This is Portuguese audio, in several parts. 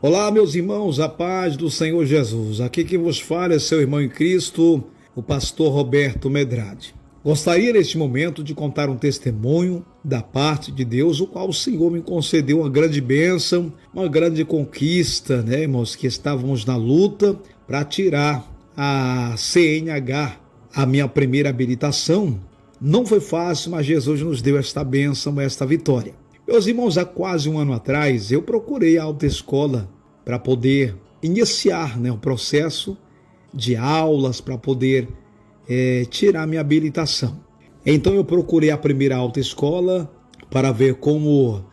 Olá, meus irmãos, a paz do Senhor Jesus. Aqui quem vos fala é seu irmão em Cristo, o pastor Roberto Medrade. Gostaria neste momento de contar um testemunho da parte de Deus, o qual o Senhor me concedeu uma grande bênção, uma grande conquista, né, irmãos, que estávamos na luta para tirar a CNH, a minha primeira habilitação. Não foi fácil, mas Jesus nos deu esta bênção, esta vitória. Meus irmãos, há quase um ano atrás, eu procurei a autoescola para poder iniciar, o processo de aulas, para poder tirar minha habilitação. Então eu procurei a primeira autoescola para ver como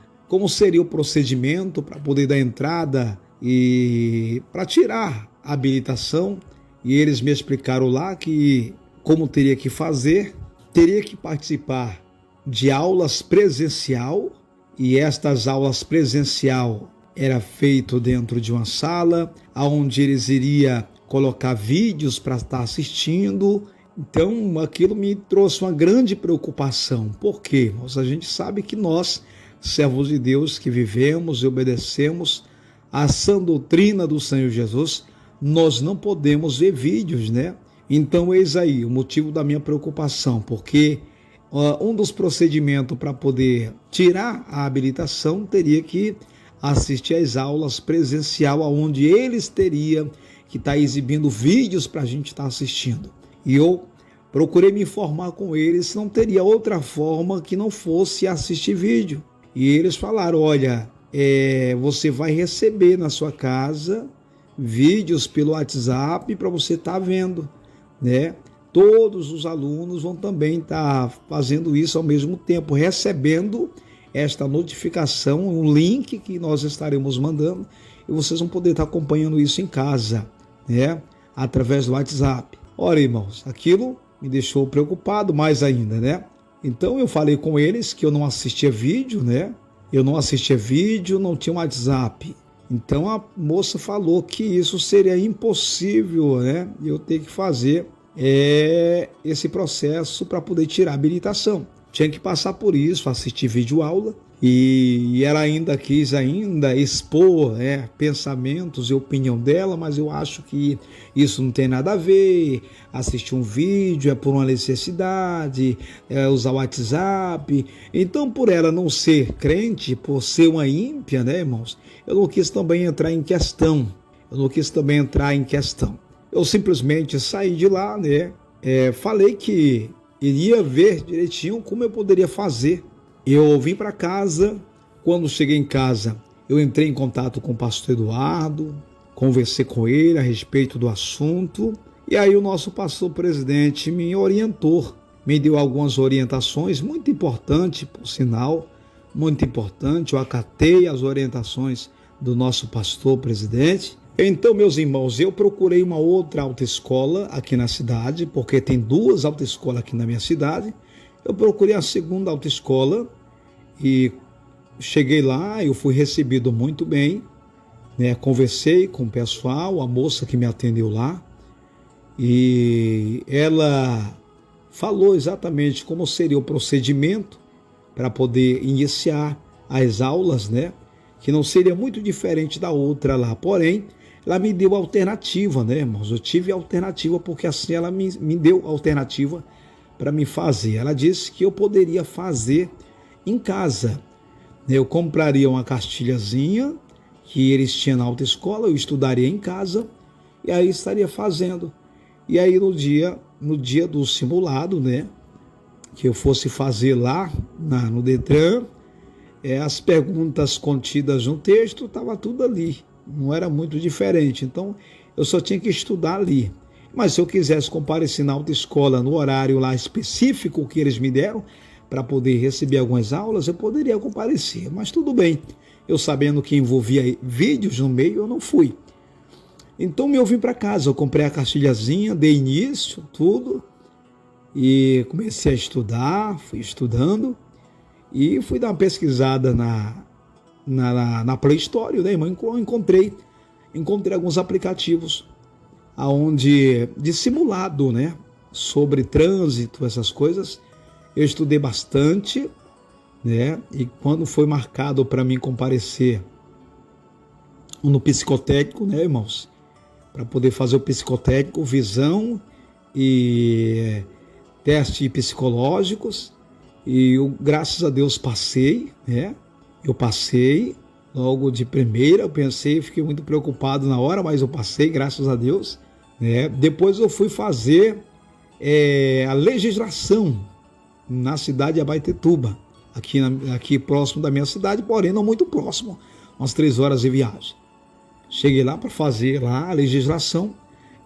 seria o procedimento para poder dar entrada e para tirar a habilitação. E eles me explicaram lá que como teria que fazer, teria que participar de aulas presencial, e estas aulas presencial era feito dentro de uma sala, onde eles iriam colocar vídeos para estar assistindo. Então aquilo me trouxe uma grande preocupação. Por quê? A gente sabe que nós, servos de Deus que vivemos e obedecemos a sã doutrina do Senhor Jesus, nós não podemos ver vídeos, né? Então eis aí o motivo da minha preocupação, porque um dos procedimentos para poder tirar a habilitação teria que assistir às aulas presencial, onde eles teriam que estar exibindo vídeos para a gente estar assistindo. E eu procurei me informar com eles se não teria outra forma que não fosse assistir vídeo. E eles falaram, olha, você vai receber na sua casa vídeos pelo WhatsApp para você estar vendo, né? Todos os alunos vão também estar fazendo isso ao mesmo tempo, recebendo esta notificação, um link que nós estaremos mandando, e vocês vão poder estar acompanhando isso em casa, né? Através do WhatsApp. Ora, irmãos, aquilo me deixou preocupado mais ainda, né? Então eu falei com eles que eu não assistia vídeo, né? Eu não assistia vídeo, não tinha um WhatsApp. Então a moça falou que isso seria impossível, né? Eu ter que fazer esse processo para poder tirar a habilitação. Tinha que passar por isso, assistir videoaula, e ela ainda quis expor pensamentos e opinião dela, mas eu acho que isso não tem nada a ver. Assistir um vídeo é por uma necessidade, usar o WhatsApp. Então, por ela não ser crente, por ser uma ímpia, né, irmãos, eu não quis também entrar em questão. Eu simplesmente saí de lá, né? Falei que iria ver direitinho como eu poderia fazer. Eu vim para casa. Quando cheguei em casa, eu entrei em contato com o pastor Eduardo, conversei com ele a respeito do assunto, e aí o nosso pastor presidente me orientou, me deu algumas orientações, muito importante, por sinal, muito importante. Eu acatei as orientações do nosso pastor presidente. Então, meus irmãos, eu procurei uma outra autoescola aqui na cidade, porque tem duas autoescolas aqui na minha cidade. Eu procurei a segunda autoescola e cheguei lá, eu fui recebido muito bem, né? Conversei com o pessoal, a moça que me atendeu lá, e ela falou exatamente como seria o procedimento para poder iniciar as aulas, né? Que não seria muito diferente da outra lá, porém, ela me deu alternativa, né, irmãos? Eu tive alternativa, porque assim ela me deu alternativa para me fazer. Ela disse que eu poderia fazer em casa. Eu compraria uma cartilhazinha que eles tinham na autoescola, eu estudaria em casa e aí estaria fazendo. E aí no dia do simulado, né, que eu fosse fazer lá no Detran, as perguntas contidas no texto, estava tudo ali. Não era muito diferente, então eu só tinha que estudar ali. Mas se eu quisesse comparecer na autoescola no horário lá específico que eles me deram para poder receber algumas aulas, eu poderia comparecer, mas tudo bem. Eu sabendo que envolvia vídeos no meio, eu não fui. Então eu vim para casa, eu comprei a cartilhazinha, dei início, tudo, e comecei a estudar, fui estudando e fui dar uma pesquisada na Play Store, né, irmão? Encontrei alguns aplicativos de simulado, né, sobre trânsito, essas coisas. Eu estudei bastante, né? E quando foi marcado para mim comparecer no psicotécnico, né, irmãos? Para poder fazer o psicotécnico, visão e testes psicológicos. E eu, graças a Deus, passei, né? Eu passei logo de primeira, eu pensei, fiquei muito preocupado na hora, mas eu passei, graças a Deus, né? Depois eu fui fazer a legislação na cidade de Abaetetuba, aqui próximo da minha cidade, porém não muito próximo, umas 3 horas de viagem. Cheguei lá para fazer lá a legislação,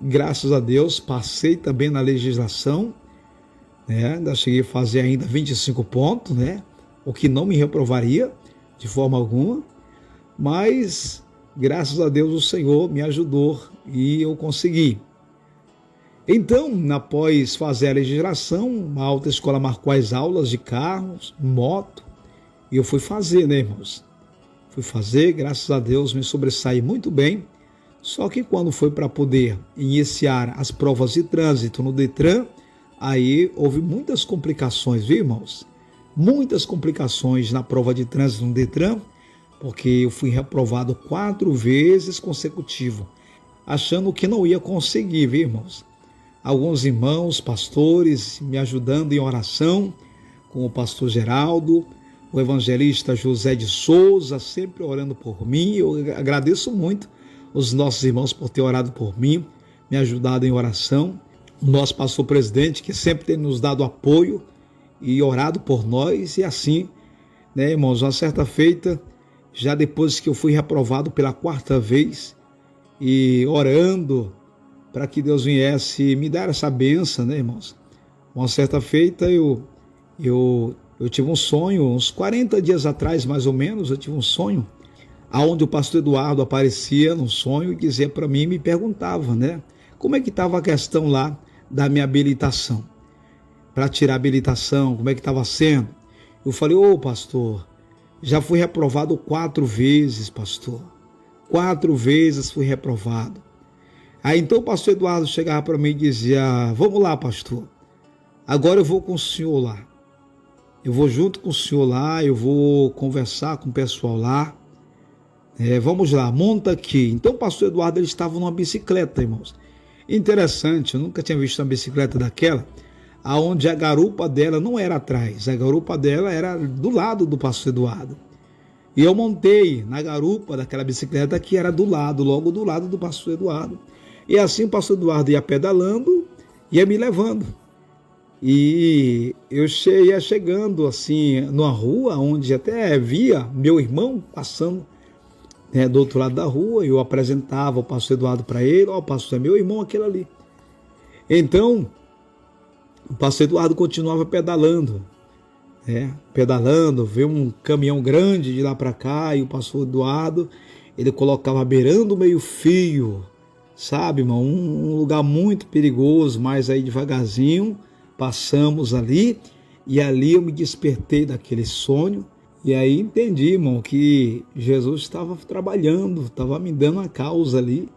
graças a Deus passei também na legislação, né? Ainda cheguei a fazer ainda 25 pontos, né? O que não me reprovaria de forma alguma, mas graças a Deus o Senhor me ajudou e eu consegui. Então, após fazer a legislação, a autoescola marcou as aulas de carros, moto, e eu fui fazer, né, irmãos? Fui fazer, graças a Deus me sobressaí muito bem, só que quando foi para poder iniciar as provas de trânsito no Detran, aí houve muitas complicações, viu, irmãos? Muitas complicações na prova de trânsito no Detran, porque eu fui reprovado 4 vezes consecutivo, achando que não ia conseguir, viu, irmãos? Alguns irmãos, pastores, me ajudando em oração, com o pastor Geraldo, o evangelista José de Souza, sempre orando por mim. Eu agradeço muito os nossos irmãos por ter orado por mim, me ajudado em oração. O nosso pastor presidente, que sempre tem nos dado apoio e orado por nós, e assim, né, irmãos, uma certa feita, já depois que eu fui reprovado pela 4ª vez, e orando para que Deus viesse me dar essa bênção, né, irmãos? Uma certa feita eu tive um sonho, uns 40 dias atrás, mais ou menos, eu tive um sonho, aonde o pastor Eduardo aparecia no sonho e dizia para mim, me perguntava, né, como é que estava a questão lá da minha habilitação, para tirar a habilitação, como é que estava sendo? Eu falei, pastor, já fui reprovado 4 vezes, pastor, 4 vezes fui reprovado. Aí então o pastor Eduardo chegava para mim e dizia, vamos lá, pastor, agora eu vou com o senhor lá. Eu vou junto com o senhor lá, eu vou conversar com o pessoal lá. Vamos lá, monta aqui. Então o pastor Eduardo ele estava numa bicicleta, irmãos. Interessante, eu nunca tinha visto uma bicicleta daquela, aonde a garupa dela não era atrás, a garupa dela era do lado do pastor Eduardo. E eu montei na garupa daquela bicicleta que era do lado, logo do lado do pastor Eduardo. E assim o pastor Eduardo ia pedalando, ia me levando. E eu ia chegando assim numa rua onde até via meu irmão passando, né, do outro lado da rua. Eu apresentava o pastor Eduardo para ele, o pastor é meu irmão, aquele ali. Então o pastor Eduardo continuava pedalando, veio um caminhão grande de lá para cá, e o pastor Eduardo ele colocava beirando o meio-fio, sabe, irmão, um lugar muito perigoso, mas aí devagarzinho passamos ali, e ali eu me despertei daquele sonho, e aí entendi, irmão, que Jesus estava trabalhando, estava me dando a causa ali.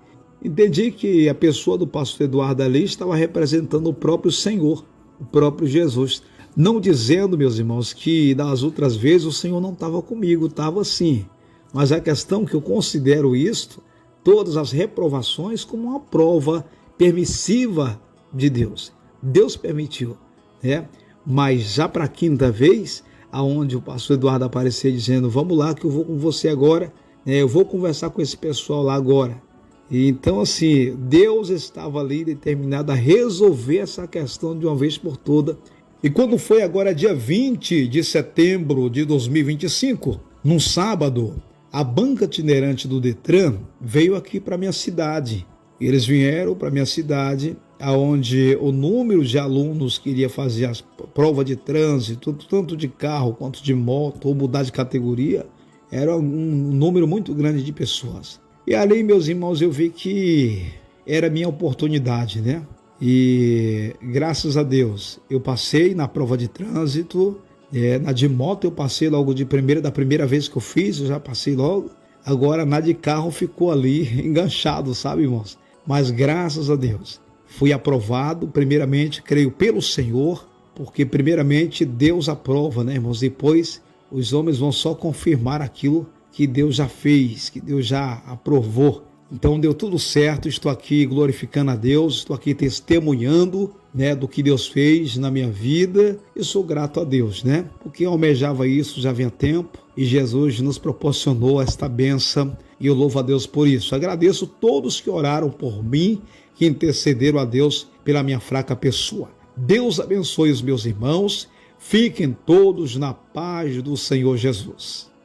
Entendi que a pessoa do pastor Eduardo ali estava representando o próprio Senhor, o próprio Jesus. Não dizendo, meus irmãos, que das outras vezes o Senhor não estava comigo, estava sim. Mas a questão que eu considero isto, todas as reprovações, como uma prova permissiva de Deus. Deus permitiu, né? Mas já para a 5ª vez, aonde o pastor Eduardo apareceu dizendo, vamos lá que eu vou com você agora, eu vou conversar com esse pessoal lá agora. E então assim, Deus estava ali determinado a resolver essa questão de uma vez por toda. E quando foi agora dia 20 de setembro de 2025, num sábado, a banca itinerante do Detran veio aqui para minha cidade. Eles vieram para minha cidade, onde o número de alunos que iria fazer a prova de trânsito, tanto de carro quanto de moto, ou mudar de categoria, era um número muito grande de pessoas. E ali, meus irmãos, eu vi que era minha oportunidade, né? E graças a Deus, eu passei na prova de trânsito, na de moto eu passei logo da primeira vez que eu fiz, eu já passei logo. Agora na de carro ficou ali enganchado, sabe, irmãos? Mas graças a Deus, fui aprovado, primeiramente, creio pelo Senhor, porque primeiramente Deus aprova, né, irmãos? Depois os homens vão só confirmar aquilo que Deus já fez, que Deus já aprovou. Então deu tudo certo, estou aqui glorificando a Deus, estou aqui testemunhando, do que Deus fez na minha vida. Eu sou grato a Deus, porque eu almejava isso já havia tempo e Jesus nos proporcionou esta bênção e eu louvo a Deus por isso. Agradeço todos que oraram por mim, que intercederam a Deus pela minha fraca pessoa. Deus abençoe os meus irmãos, fiquem todos na paz do Senhor Jesus.